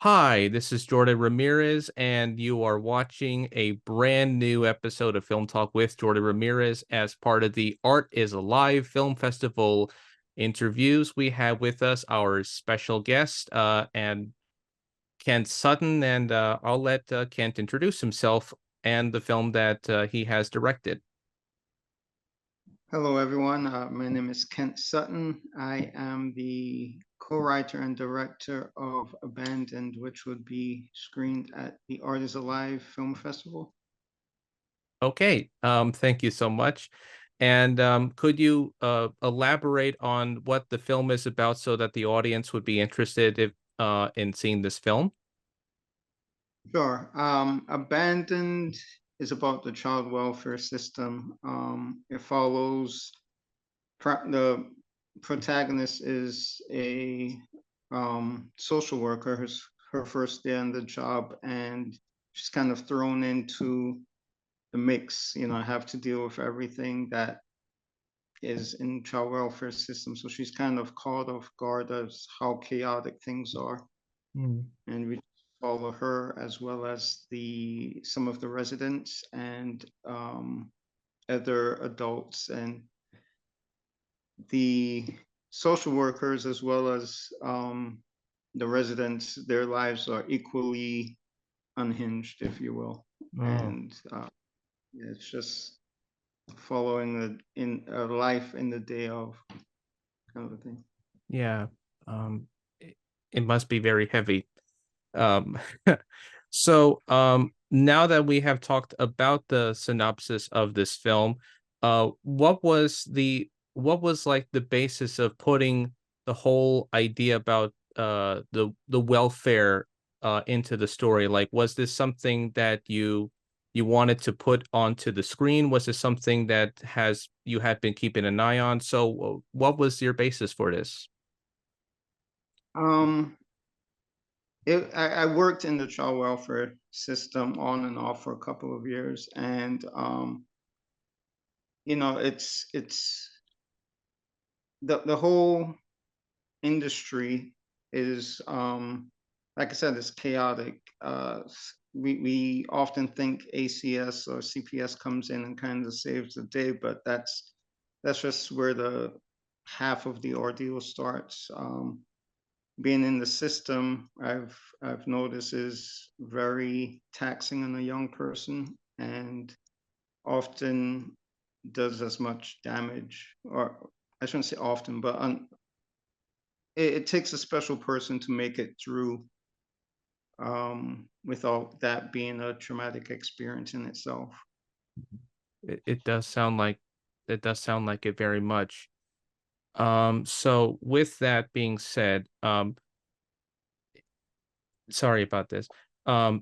Hi, this is Jordan Ramirez, and you are watching a brand new episode of Film Talk with Jordan Ramirez as part of the Art is Alive Film Festival interviews. We have with us our special guest, and Kent Sutton, and I'll let Kent introduce himself and the film that he has directed. Hello, everyone. My name is Kent Sutton. I am the co-writer and director of Abandoned, which would be screened at the Art is Alive Film Festival. Okay, thank you so much. And could you elaborate on what the film is about so that the audience would be interested in seeing this film? Sure. Abandoned is about the child welfare system. It follows the protagonist is a social worker. Her first day on the job, and she's kind of thrown into the mix. I have to deal with everything that is in child welfare system. So she's kind of caught off guard as how chaotic things are. Mm. And we follow her as well as the some of the residents and other adults and the social workers as well as the residents. Their lives are equally unhinged, if you will. Oh, And it's just following a life in the day of kind of a thing. yeah. It, it must be very heavy. Um, so now that we have talked about the synopsis of this film, what was like the basis of putting the whole idea about the welfare into the story? Like, was this something that you wanted to put onto the screen? Was this something that has you had been keeping an eye on? So, what was your basis for this? Um, I worked in the child welfare system on and off for a couple of years, and it's the whole industry is like I said, it's chaotic. We often think ACS or CPS comes in and kind of saves the day, but that's just where the half of the ordeal starts. Being in the system, I've noticed is very taxing on a young person and often does as much damage, or I shouldn't say often, but it takes a special person to make it through without that being a traumatic experience in itself. It does sound like it very much. So with that being said, sorry about this.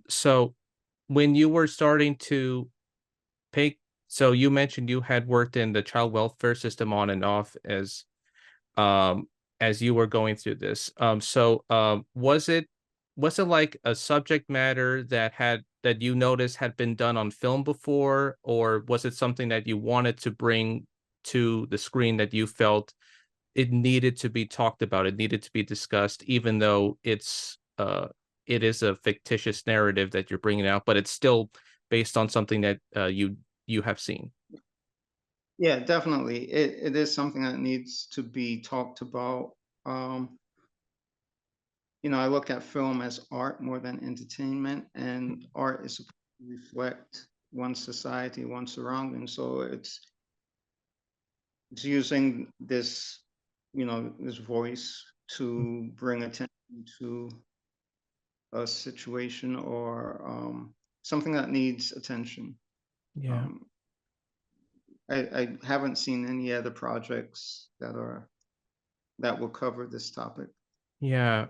So when you were starting to pay, so you mentioned you had worked in the child welfare system on and off um as you were going through this. Was it like a subject matter that you noticed had been done on film before, or was it something that you wanted to bring to the screen that you felt it needed to be talked about, it needed to be discussed, even though it is a fictitious narrative that you're bringing out, but it's still based on something that you have seen. Yeah, definitely. It is something that needs to be talked about. Um, I look at film as art more than entertainment, and art is supposed to reflect one's society, one's surroundings. So it's using this voice to bring attention to a situation or something that needs attention. Yeah. Um, I haven't seen any other projects that will cover this topic. Yeah.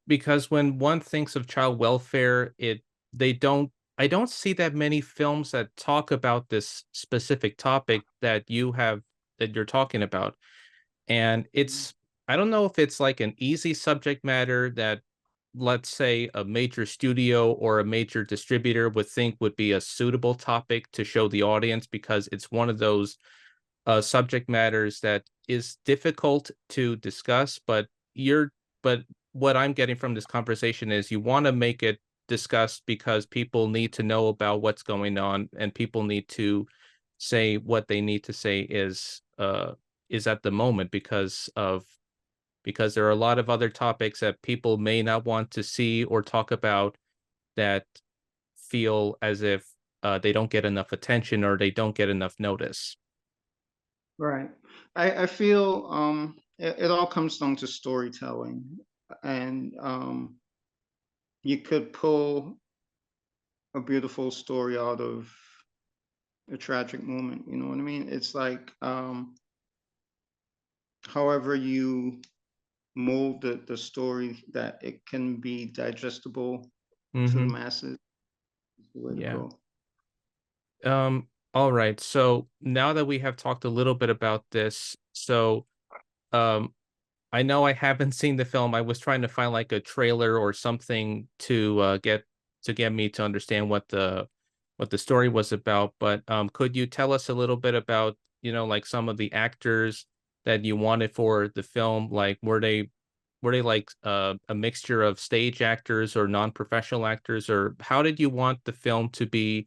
Because when one thinks of child welfare, they don't I don't see that many films that talk about this specific topic that you're talking about. And it's I don't know if it's like an easy subject matter that, let's say, a major studio or a major distributor would think would be a suitable topic to show the audience, because it's one of those subject matters that is difficult to discuss, but what I'm getting from this conversation is you want to make it discussed because people need to know about what's going on, and people need to say what they need to say is at the moment because there are a lot of other topics that people may not want to see or talk about that feel as if they don't get enough attention or they don't get enough notice. Right. I feel it all comes down to storytelling, and you could pull a beautiful story out of a tragic moment. You know what I mean? It's like however you mold the story, that it can be digestible to the Hmm. masses, is the way to Yeah. go. All right. So now that we have talked a little bit about this, so um, I know I haven't seen the film. I was trying to find like a trailer or something to get me to understand what the story was about. But could you tell us a little bit about, like some of the actors that you wanted for the film? Like were they like a mixture of stage actors or non-professional actors, or how did you want the film to be?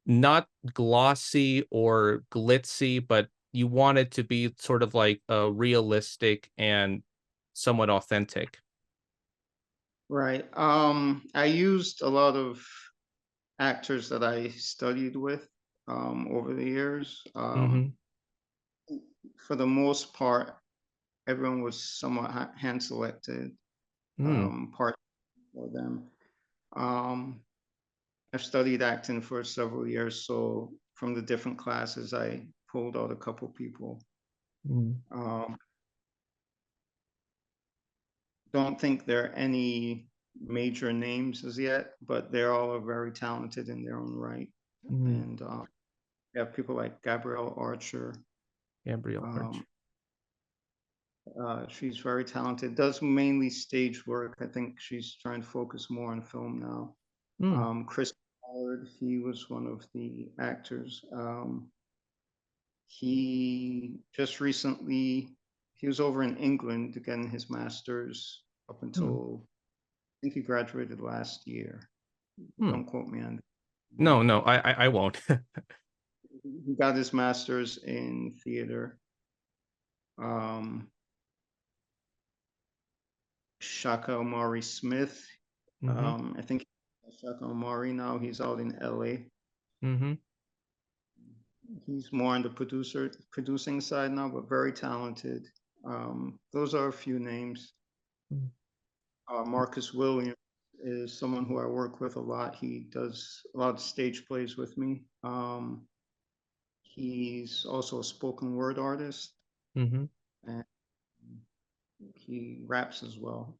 Not glossy or glitzy, but you want it to be sort of like realistic and somewhat authentic. Right. I used a lot of actors that I studied with over the years. Mhm. For the most part, everyone was somewhat hand selected, Mm. part for them. Um, I've studied acting for several years, so from the different classes, I pulled out a couple people. Mm. Um, don't think there are any major names as yet, but they all are very talented in their own right. Mm. And you have people like Gabrielle Archer. Gabriel Um, Arch. she's very talented, does mainly stage work. I think she's trying to focus more on film now. Mm. Chris Howard, he was one of the actors. He just recently, he was over in England getting his master's up Mm. until, I think he graduated last year. Mm. Don't quote me on that. No, no, I won't. He got his master's in theater. Um, Shaka Omari Smith. Mhm. I think Shaka Omari now. He's out in LA. Mhm. He's more on the producing side now, but very talented. Those are a few names. Mm. Marcus Williams is someone who I work with a lot. He does a lot of stage plays with me. He's also a spoken word artist, Mhm. and he raps as well.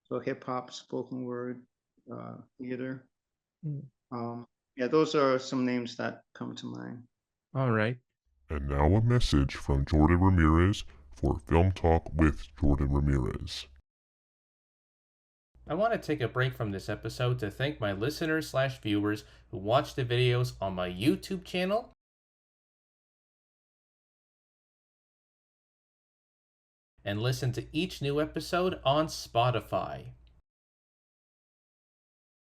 So hip hop, spoken word, theater. Mm. Yeah, those are some names that come to mind. All right. And now a message from Jordan Ramirez for Film Talk with Jordan Ramirez. I want to take a break from this episode to thank my listeners/viewers who watch the videos on my YouTube channel and listen to each new episode on Spotify.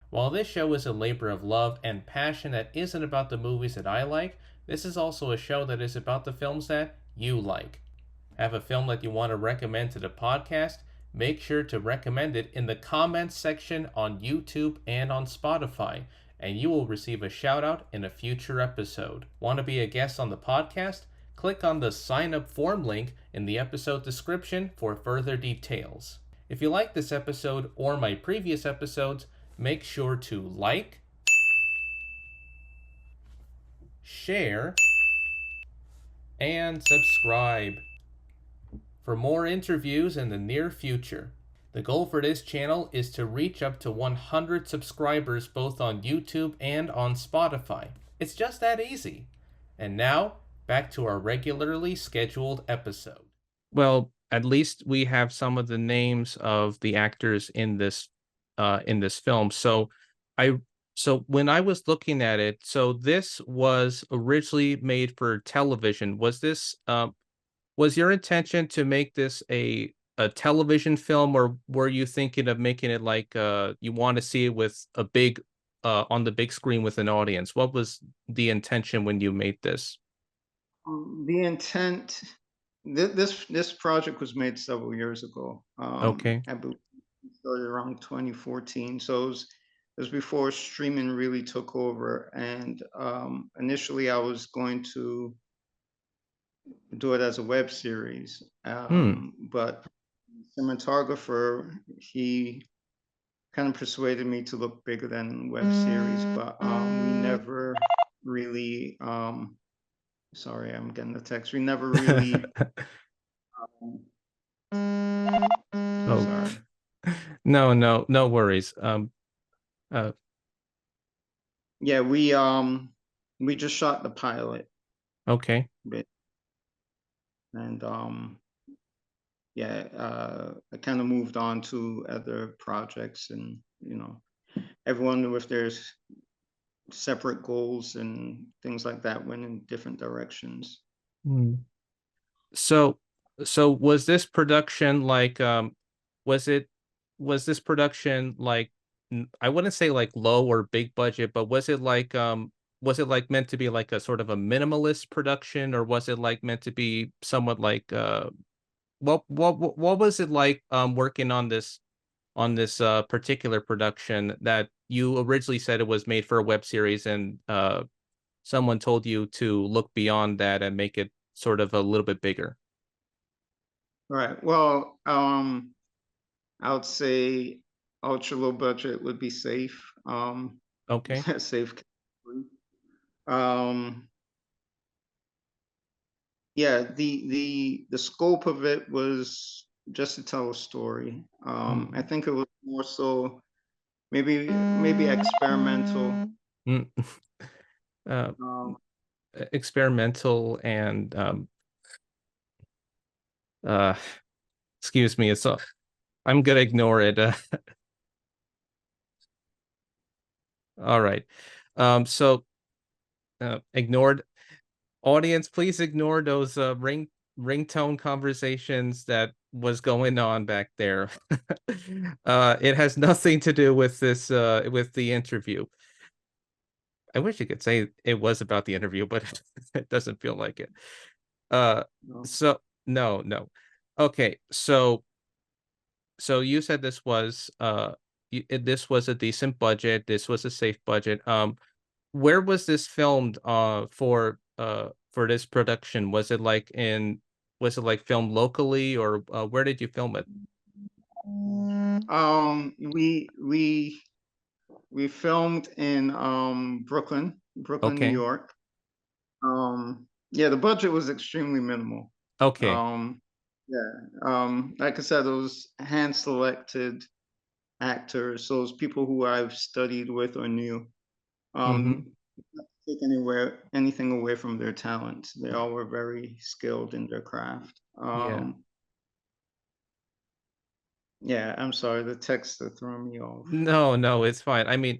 While this show is a labor of love and passion that isn't about the movies that I like, this is also a show that is about the films that you like. Have a film that you want to recommend to the podcast? Make sure to recommend it in the comments section on YouTube and on Spotify, and you will receive a shout out in a future episode. Want to be a guest on the podcast? Click on the sign up form link in the episode description for further details. If you like this episode or my previous episodes, make sure to like, share, and subscribe for more interviews in the near future. The goal for this channel is to reach up to 100 subscribers both on YouTube and on Spotify. It's just that easy. And now, back to our regularly scheduled episode. Well, at least we have some of the names of the actors in this film. I so when I was looking at it, so this was originally made for television. Was your intention to make this a television film, or were you thinking of making it like you want to see it with a big on the big screen with an audience? What was the intention when you made this? The intent, this project was made several years ago. Okay. I believe it started around 2014, so it was before streaming really took over. And initially, I was going to do it as a web series, but the cinematographer, he kind of persuaded me to look bigger than web series, but we never really sorry, I'm getting the text. We never really Oh, sorry. no worries. Uh, Yeah, we just shot the pilot okay. bit, and yeah, I kind of moved on to other projects, and everyone with their separate goals and things like that went in different directions. Hmm. So, so was this production like, was it, was this production like, I wouldn't say like low or big budget, but was it like meant to be like a sort of a minimalist production, or was it like meant to be somewhat like, what was it like, working on this particular production that you originally said it was made for a web series, and someone told you to look beyond that and make it sort of a little bit bigger? Right. Well, I would say ultra low budget would be safe. Okay. Safe category. Um, yeah, the scope of it was just to tell a story. I think it was more so maybe experimental. Mm. uh, Um, Experimental and uh excuse me, it's I'm gonna ignore it. All right. So ignored. Audience, please ignore those ringtone conversations that was going on back there. It has nothing to do with this with the interview. I wish you could say it was about the interview, but it doesn't feel like it. Uh, no. so no. Okay, so you said this was this was a decent budget. This was a safe budget. Where was this filmed for this production? Was it like filmed locally, or where did you film it? Um, we we we filmed in Brooklyn, New Okay. York. Yeah, the budget was extremely minimal. Okay. Um, yeah, like I said, those hand selected actors, those people who I've studied with or knew, Mm-hmm. not to take anything away from their talent. They all were very skilled in their craft. Yeah. Yeah, I'm sorry, the texts are throwing me off. No, it's fine. I mean,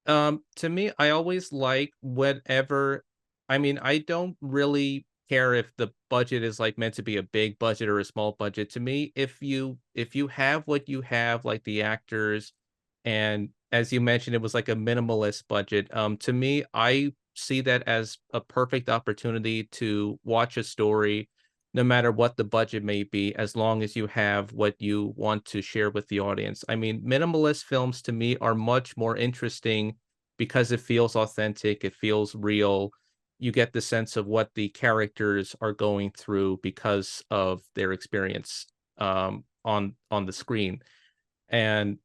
to me, I always like whatever. I mean, I don't really care if the budget is like meant to be a big budget or a small budget. To me, if you have what you have, like the actors, and as you mentioned, it was like a minimalist budget. To me, I see that as a perfect opportunity to watch a story, no matter what the budget may be, as long as you have what you want to share with the audience. I mean, minimalist films to me are much more interesting because it feels authentic, it feels real. You get the sense of what the characters are going through because of their experience on the screen. And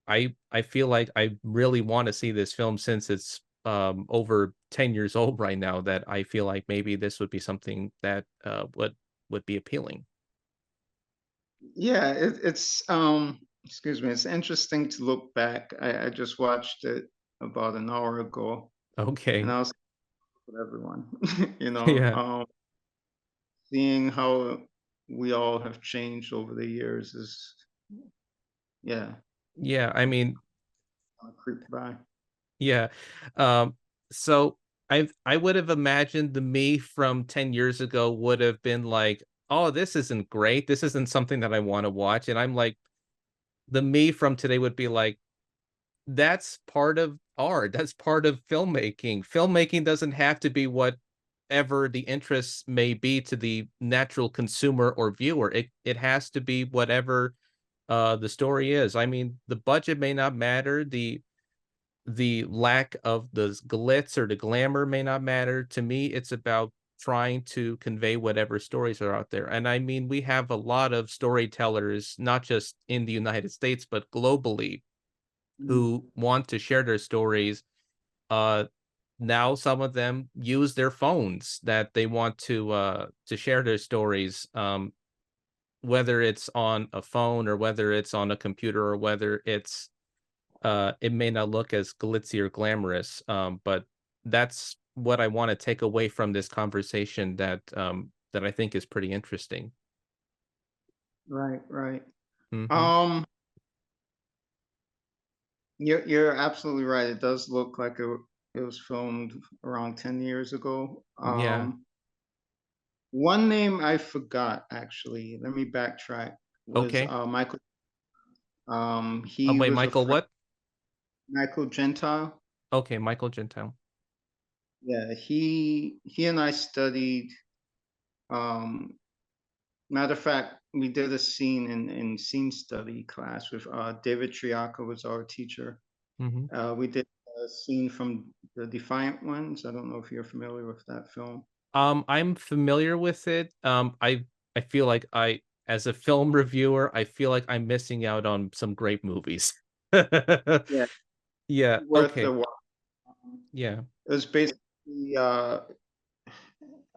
I feel like I really want to see this film, since it's over 10 years old right now, that I feel like maybe this would be something that would be appealing. Yeah, it's excuse me, it's interesting to look back. I just watched it about an hour ago, and Okay. I was with everyone, Yeah. seeing how we all have changed over the years is, yeah, Yeah, I mean, creeped by. yeah. Um, so I would have imagined the me from 10 years ago would have been like oh, this isn't great. This isn't something that I want to watch. And I'm like, the me from today would be like, that's part of art. That's part of filmmaking. Filmmaking doesn't have to be whatever the interests may be to the natural consumer or viewer. It has to be whatever the story is. I mean, the budget may not matter, the lack of the glitz or the glamour may not matter. To me, it's about trying to convey whatever stories are out there. And I mean, we have a lot of storytellers, not just in the United States, but globally, Mhm. who want to share their stories. Uh, Now some of them use their phones that they want to share their stories. Whether it's on a phone or whether it's on a computer or whether it may not look as glitzy or glamorous, but that's what I want to take away from this conversation that I think is pretty interesting. Right, right. Hmm. Um, you're absolutely right. It does look like it was filmed around 10 years ago. Yeah. One name I forgot actually. Let me backtrack. Was Okay. Michael. Oh, He wait, was a Michael, French, what? Michael Gentile. Okay, Michael Gentile. Yeah, he and I studied. Um, Matter of fact, we did a scene in scene study class with David Triacca was our teacher. Hmm. We did a scene from The Defiant Ones. I don't know if you're familiar with that film. I'm familiar with it. I feel like as a film reviewer, I feel like I'm missing out on some great movies. Yeah, Yeah. worth Okay. the watch. Um, Yeah. It was basically,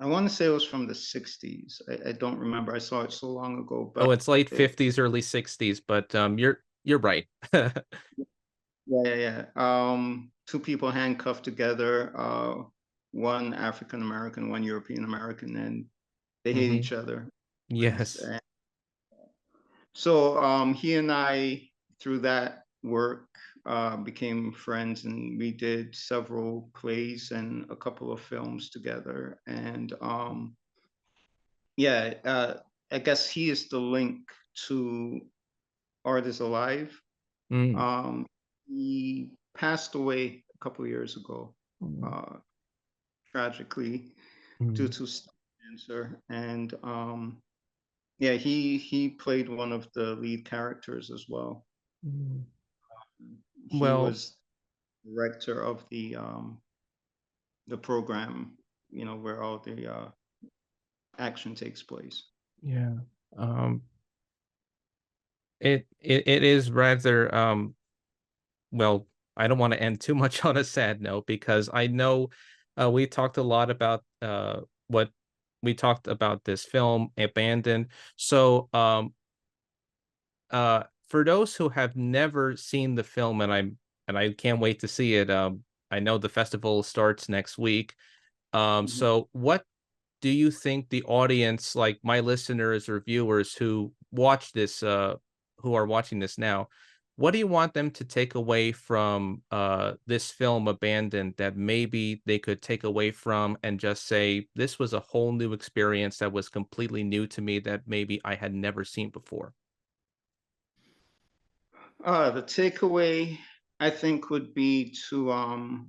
I want to say it was from the 60s. I don't remember. I saw it so long ago, Oh, but it's late it, 50s, early 60s, but you're right. yeah, yeah, yeah. Two people handcuffed together, one African American, one European American, and they hate Hmm. each other. Yes. So he and I, through that work, became friends, and we did several plays and a couple of films together. And yeah, I guess he is the link to Art is Alive. Mm, Um, he passed away a couple of years ago, mm, uh, tragically due mm, to stomach cancer, and yeah, he played one of the lead characters as well. mm. He Well, was director of the program, where all the action takes place. yeah. Um, it is rather well, I don't want to end too much on a sad note because I know we talked a lot about what we talked about this film, Abandoned. So, for those who have never seen the film, and I can't wait to see it. I know the festival starts next week. Mhm. So what do you think the audience, like my listeners or viewers who are watching this now, what do you want them to take away from this film Abandoned that maybe they could take away from and just say this was a whole new experience that was completely new to me that maybe I had never seen before? The takeaway, I think, would be to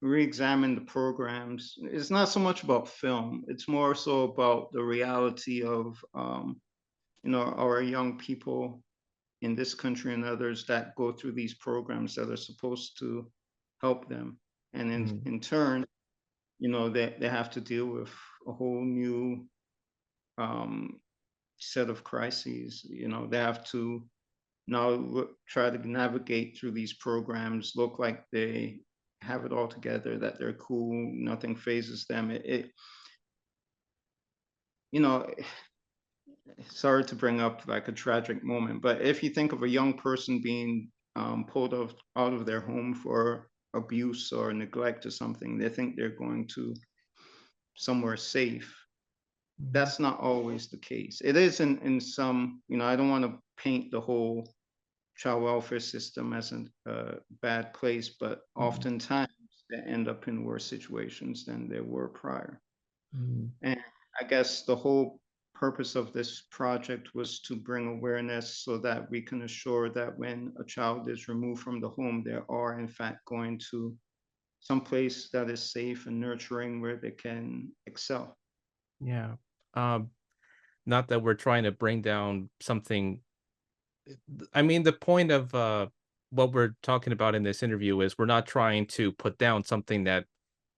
re-examine the programs. It's not so much about film; it's more so about the reality of our young people in this country and others that go through these programs that are supposed to help them, and Mm, in turn, they have to deal with a whole new um, set of crises. They have to now try to navigate through these programs, look like they have it all together, that they're cool, nothing phases them. You know, sorry to bring up like a tragic moment, but if you think of a young person being pulled out of their home for abuse or neglect or something, they think they're going to somewhere safe. mm, That's not always the case. It is in some, I don't want to paint the whole child welfare system as a bad place, but mm, oftentimes they end up in worse situations than they were prior. mm, And I guess the whole purpose of this project was to bring awareness so that we can assure that when a child is removed from the home, they are in fact going to some place that is safe and nurturing where they can excel. Yeah. Um, Not that we're trying to bring down something. I mean, the point of what we're talking about in this interview is we're not trying to put down something that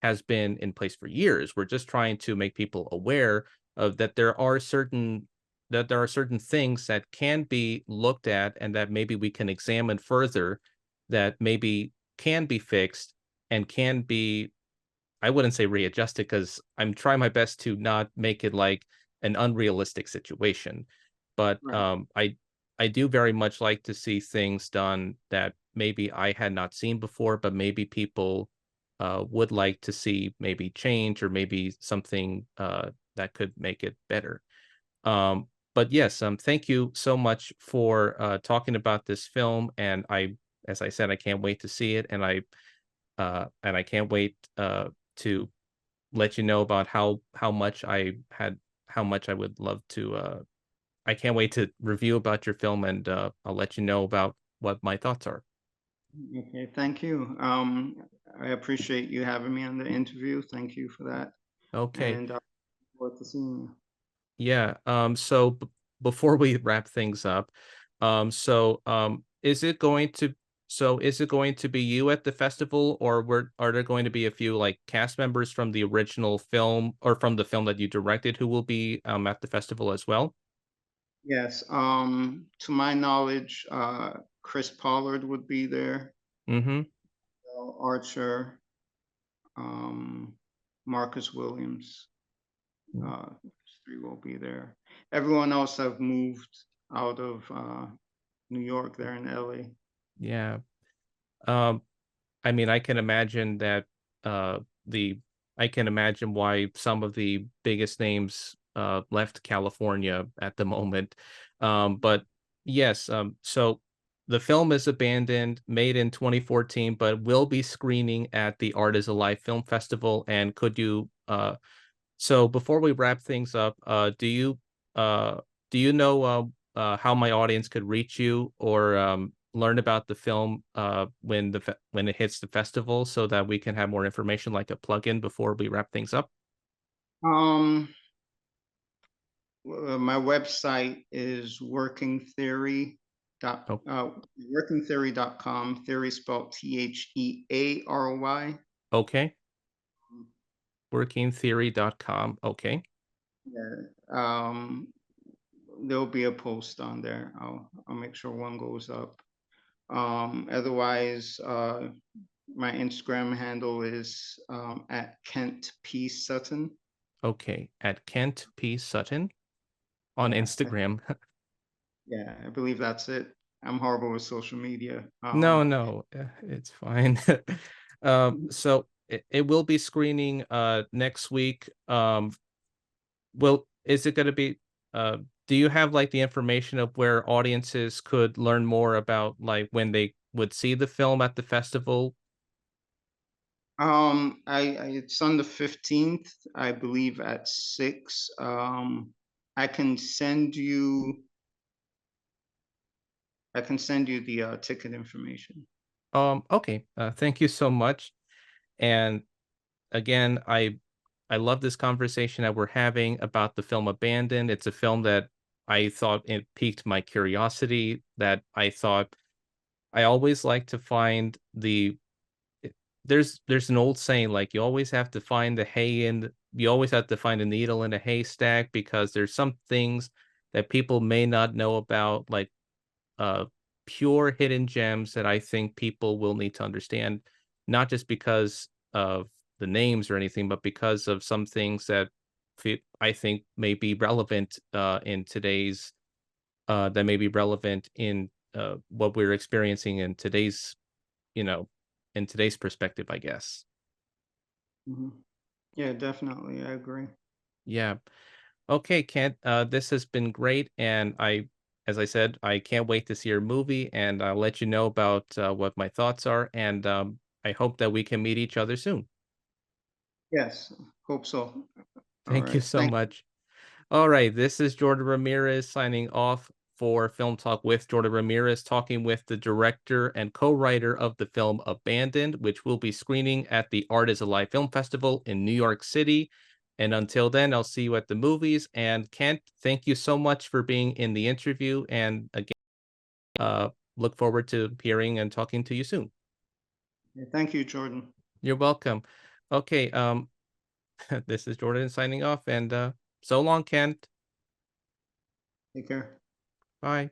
has been in place for years. We're just trying to make people aware of that there are certain things that can be looked at and that maybe we can examine further, that maybe can be fixed and can be, I wouldn't say readjusted because I'm trying my best to not make it like an unrealistic situation. But Right. I do very much like to see things done that maybe I had not seen before, but maybe people would like to see maybe change or maybe something that could make it better. But yes, thank you so much for talking about this film, and as I said, I can't wait to see it, and I can't wait to let you know about how much I would love to. I can't wait to review about your film, and I'll let you know about what my thoughts are. Okay, thank you. I appreciate you having me on the interview. Thank you for that. Okay. And I look forward to seeing you. Yeah. Before we wrap things up, is it going to be you at the festival, or are there going to be a few like cast members from the original film or from the film that you directed who will be at the festival as well? Yes, to my knowledge, Chris Pollard would be there, Mm-hmm. Archer, um, Marcus Williams, these three will be there. Everyone else have moved out of New York. They're in LA. Yeah. Um, I mean, I can imagine that uh the I can imagine why some of the biggest names left California at the moment. But yes, so the film is abandoned, made in 2014, but will be screening at the Art is Alive Film Festival. And could you so before we wrap things up, uh do you know how my audience could reach you or learn about the film when it hits the festival so that we can have more information like a plug-in before we wrap things up? Um, my website is Oh, workingtheory.com. Theory spelled Theary. okay. Workingtheory.com. Okay. Yeah. There'll be a post on there. I'll make sure one goes up. Otherwise, my Instagram handle is at Kent P Sutton. Okay. At Kent P. Sutton on Yeah, Instagram. yeah, I believe that's it. I'm horrible with social media. No, no, it's fine. So it will be screening next week. Well, is it gonna be do you have like the information of where audiences could learn more about like when they would see the film at the festival? I it's on the 15th, I believe at 6. I can send you the ticket information. Okay. Thank you so much. And again, I love this conversation that we're having about the film Abandoned. It's a film that I thought it piqued my curiosity, that I thought I always like to find there's an old saying like you always have to find a needle in a haystack because there's some things that people may not know about, like uh pure hidden gems that I think people will need to understand, not just because of the names or anything, but because of some things that I think may be relevant in today's that may be relevant in what we're experiencing in today's, you know, in today's perspective, I guess. Mhm. Yeah, definitely. I agree. Yeah. Okay, Kent, this has been great, and as I said, I can't wait to see your movie, and I'll let you know about what my thoughts are, and I hope that we can meet each other soon. Yes, hope so. All Thank you right. so Thank much. All right, this is Jordan Ramirez signing off for Film Talk with Jordan Ramirez, talking with the director and co-writer of the film Abandoned, which will be screening at the Art is Alive Film Festival in New York City. And until then, I'll see you at the movies. And Kent, thank you so much for being in the interview. And again, look forward to hearing and talking to you soon. Thank you, Jordan. You're welcome. Okay, this is Jordan signing off, and so long, Kent. Take care. Bye.